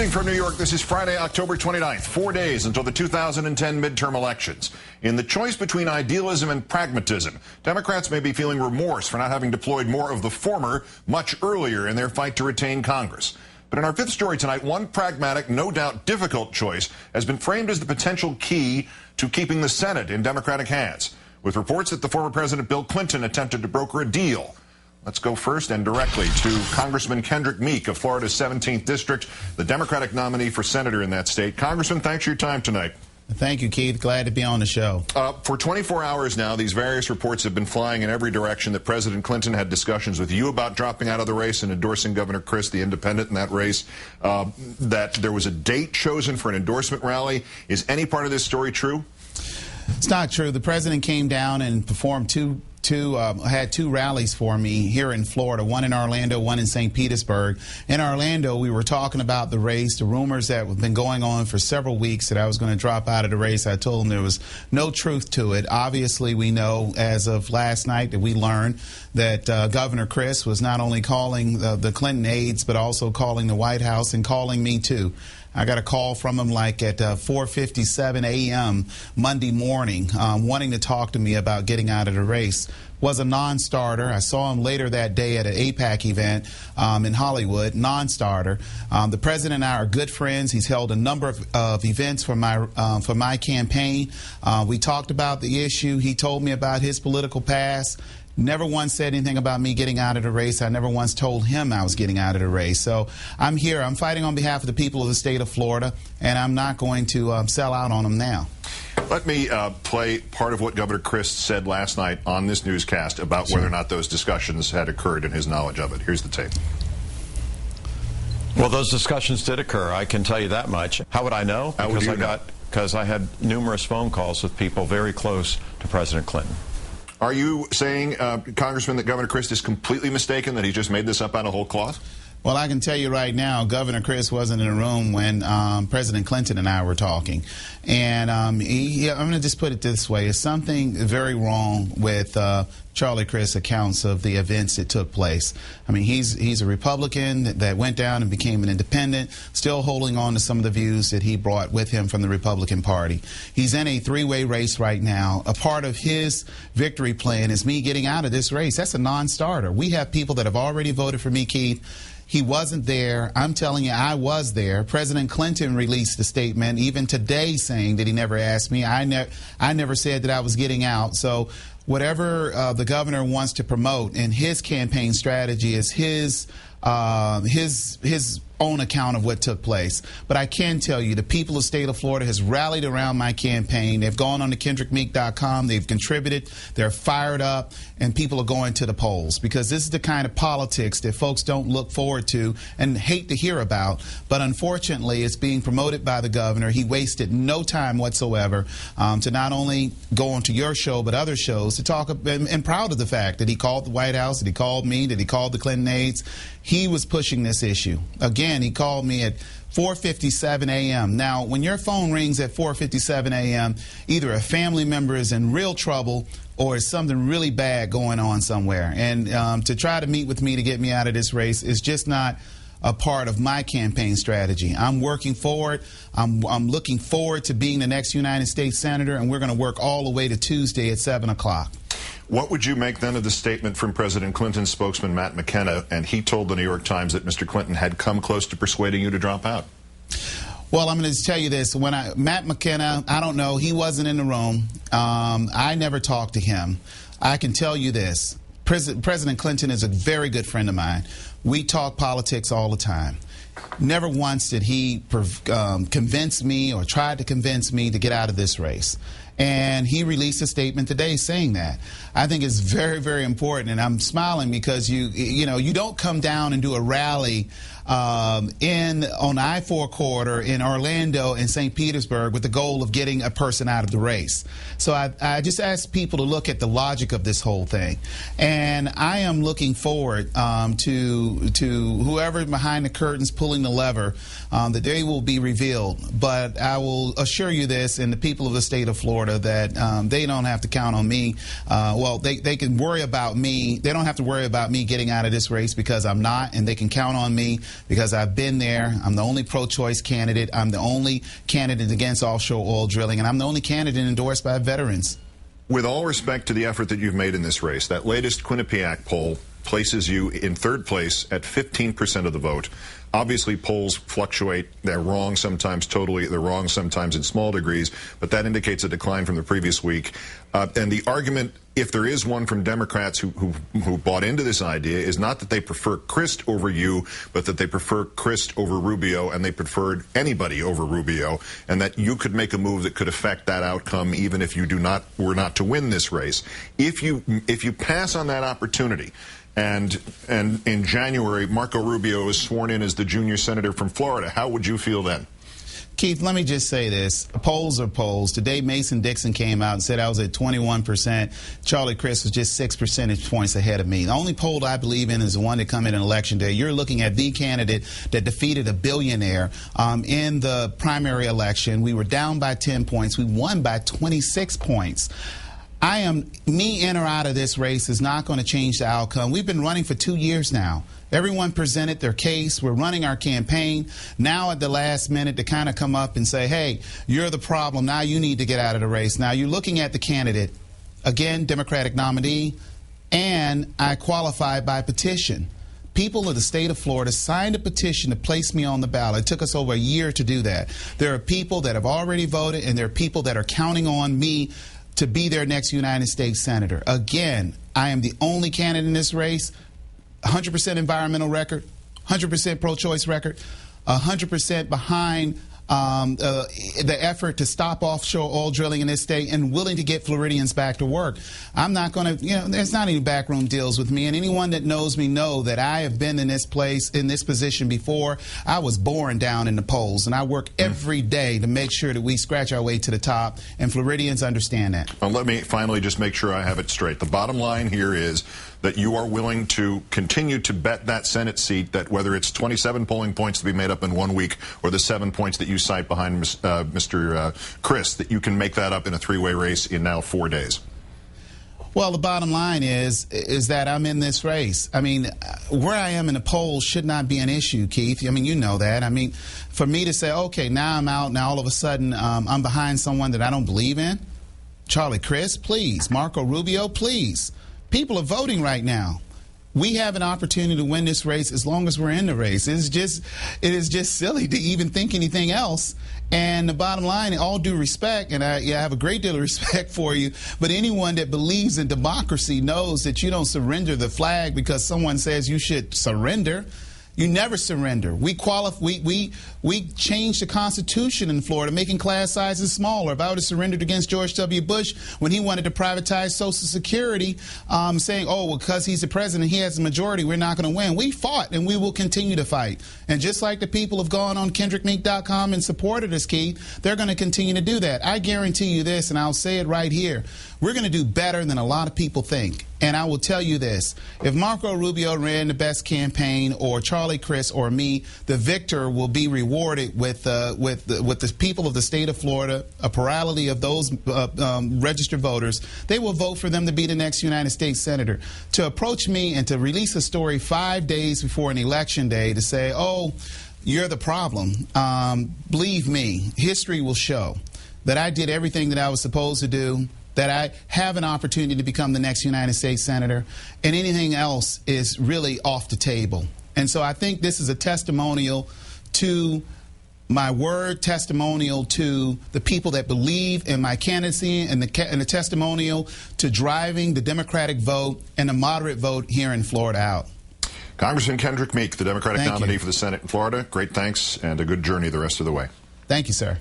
evening from New York. This is Friday, October 29th, 4 days until the 2010 midterm elections. In the choice between idealism and pragmatism, Democrats may be feeling remorse for not having deployed more of the former much earlier in their fight to retain Congress. But in our fifth story tonight, one pragmatic, no doubt difficult choice has been framed as the potential key to keeping the Senate in Democratic hands, with reports that the former President Bill Clinton attempted to broker a deal. Let's go first and directly to Congressman Kendrick Meek of Florida's 17th District, the Democratic nominee for senator in that state. Congressman, thanks for your time tonight. Thank you, Keith. Glad to be on the show. For 24 hours now, these various reports have been flying in every direction that President Clinton had discussions with you about dropping out of the race and endorsing Governor Christ, the independent, in that race, that there was a date chosen for an endorsement rally. Is any part of this story true? It's not true. The president came down and performed had two rallies for me here in Florida, one in Orlando, one in St. Petersburg. In Orlando, we were talking about the race, the rumors that have been going on for several weeks that I was going to drop out of the race. I told him there was no truth to it. Obviously, we know as of last night that we learned that Governor Christ was not only calling the Clinton aides, but also calling the White House and calling me too. I got a call from him like at 4:57 a.m. Monday morning wanting to talk to me about getting out of the race. Was a non-starter. I saw him later that day at an AIPAC event in Hollywood, non-starter. The president and I are good friends. He's held a number of events for my campaign. We talked about the issue. He told me about his political past. Never once said anything about me getting out of the race. I never once told him I was getting out of the race. So I'm here. I'm fighting on behalf of the people of the state of Florida, and I'm not going to sell out on them now. Let me play part of what Governor Christ said last night on this newscast about whether or not those discussions had occurred and his knowledge of it. Here's the tape. Well, those discussions did occur. I can tell you that much. How would I know? Because I had numerous phone calls with people very close to President Clinton. Are you saying, Congressman, that Governor Christ is completely mistaken, that he just made this up out of whole cloth? Well, I can tell you right now, Governor Christ wasn't in the room when President Clinton and I were talking. And I'm going to just put it this way. There's something very wrong with Charlie Crist's accounts of the events that took place. I mean, he's a Republican that went down and became an independent, still holding on to some of the views that he brought with him from the Republican Party. He's in a three-way race right now. A part of his victory plan is me getting out of this race. That's a non-starter. We have people that have already voted for me, Keith. He wasn't there. I'm telling you, I was there. President Clinton released a statement even today saying that he never asked me. I never said that I was getting out. So whatever the governor wants to promote in his campaign strategy is his own account of what took place. But I can tell you the people of the state of Florida has rallied around my campaign. They've gone on to KendrickMeek.com. They've contributed. They're fired up, and people are going to the polls because this is the kind of politics that folks don't look forward to and hate to hear about. But unfortunately, it's being promoted by the governor. He wasted no time whatsoever to not only go onto your show but other shows to talk, and proud of the fact that he called the White House, that he called me, that he called the Clinton aides. He was pushing this issue. Again, he called me at 4:57 a.m. Now, when your phone rings at 4:57 a.m., either a family member is in real trouble or is something really bad going on somewhere. And to try to meet with me to get me out of this race is just not a part of my campaign strategy. I'm working forward. I'm looking forward to being the next United States Senator, and we're going to work all the way to Tuesday at 7 o'clock. What would you make then of the statement from President Clinton's spokesman, Matt McKenna, and he told the New York Times that Mr. Clinton had come close to persuading you to drop out? Well, I'm going to tell you this. Matt McKenna, I don't know. He wasn't in the room. I never talked to him. I can tell you this. President Clinton is a very good friend of mine. We talk politics all the time. Never once did he convince me or tried to convince me to get out of this race. And he released a statement today saying that. I think it's very, very important. And I'm smiling because you don't come down and do a rally on I-4 corridor in Orlando and St. Petersburg with the goal of getting a person out of the race. So I just ask people to look at the logic of this whole thing. And I am looking forward to whoever behind the curtains pulling the lever, that they will be revealed. But I will assure you this, and the people of the state of Florida, Florida that they don't have to count on me. Well, they can worry about me. They don't have to worry about me getting out of this race because I'm not, and they can count on me because I've been there. I'm the only pro-choice candidate. I'm the only candidate against offshore oil drilling, and I'm the only candidate endorsed by veterans. With all respect to the effort that you've made in this race, that latest Quinnipiac poll places you in third place at 15% of the vote. Obviously, polls fluctuate. They're wrong sometimes totally. They're wrong sometimes in small degrees, but that indicates a decline from the previous week. And the argument, if there is one from Democrats who bought into this idea, is not that they prefer Crist over you, but that they prefer Crist over Rubio, and they preferred anybody over Rubio, and that you could make a move that could affect that outcome even if you were not to win this race. If you pass on that opportunity, and in January, Marco Rubio is sworn in as the junior senator from Florida, how would you feel then? Keith, let me just say this. Polls are polls. Today, Mason-Dixon came out and said I was at 21%. Charlie Crist was just 6 percentage points ahead of me. The only poll I believe in is the one that come in election day. You're looking at the candidate that defeated a billionaire in the primary election. We were down by 10 points. We won by 26 points. Me in or out of this race is not going to change the outcome. We've been running for 2 years now. Everyone presented their case. We're running our campaign. Now at the last minute to kind of come up and say, hey, you're the problem. Now you need to get out of the race. Now you're looking at the candidate, again, Democratic nominee, and I qualified by petition. People of the state of Florida signed a petition to place me on the ballot. It took us over a year to do that. There are people that have already voted, and there are people that are counting on me to be their next United States Senator. Again, I am the only candidate in this race, 100% environmental record, 100% pro-choice record, 100% behind the effort to stop offshore oil drilling in this state and willing to get Floridians back to work. I'm not going to, there's not any backroom deals with me, and anyone that knows me know that I have been in this place, in this position before. I was born down in the polls, and I work every day to make sure that we scratch our way to the top, and Floridians understand that. Well, let me finally just make sure I have it straight. The bottom line here is that you are willing to continue to bet that Senate seat, that whether it's 27 polling points to be made up in 1 week or the 7 points that you cite behind Mr. Crist, that you can make that up in a three-way race in now 4 days. Well, the bottom line is that I'm in this race. I mean, where I am in the polls should not be an issue, Keith. I mean, you know that. I mean, for me to say, okay, now I'm out, now all of a sudden I'm behind someone that I don't believe in. Charlie Crist, please. Marco Rubio, please. People are voting right now. We have an opportunity to win this race as long as we're in the race. It is just silly to even think anything else. And the bottom line, in all due respect, and I have a great deal of respect for you, but anyone that believes in democracy knows that you don't surrender the flag because someone says you should surrender. You never surrender. We changed the Constitution in Florida, making class sizes smaller. If I would have surrendered against George W. Bush when he wanted to privatize Social Security, saying, oh, well, because he's the president, he has the majority, we're not going to win. We fought, and we will continue to fight. And just like the people have gone on KendrickMeek.com and supported us, Keith, they're going to continue to do that. I guarantee you this, and I'll say it right here. We're going to do better than a lot of people think. And I will tell you this, if Marco Rubio ran the best campaign, or Charlie Crist or me, the victor will be rewarded with the people of the state of Florida, a plurality of those registered voters. They will vote for them to be the next United States Senator. To approach me and to release a story 5 days before an election day to say, oh, you're the problem, believe me, history will show that I did everything that I was supposed to do, that I have an opportunity to become the next United States Senator, and anything else is really off the table. And so I think this is a testimonial to my word, testimonial to the people that believe in my candidacy, and the testimonial to driving the Democratic vote and the moderate vote here in Florida out. Congressman Kendrick Meek, the Democratic nominee for the Senate in Florida, great thanks and a good journey the rest of the way. Thank you, sir.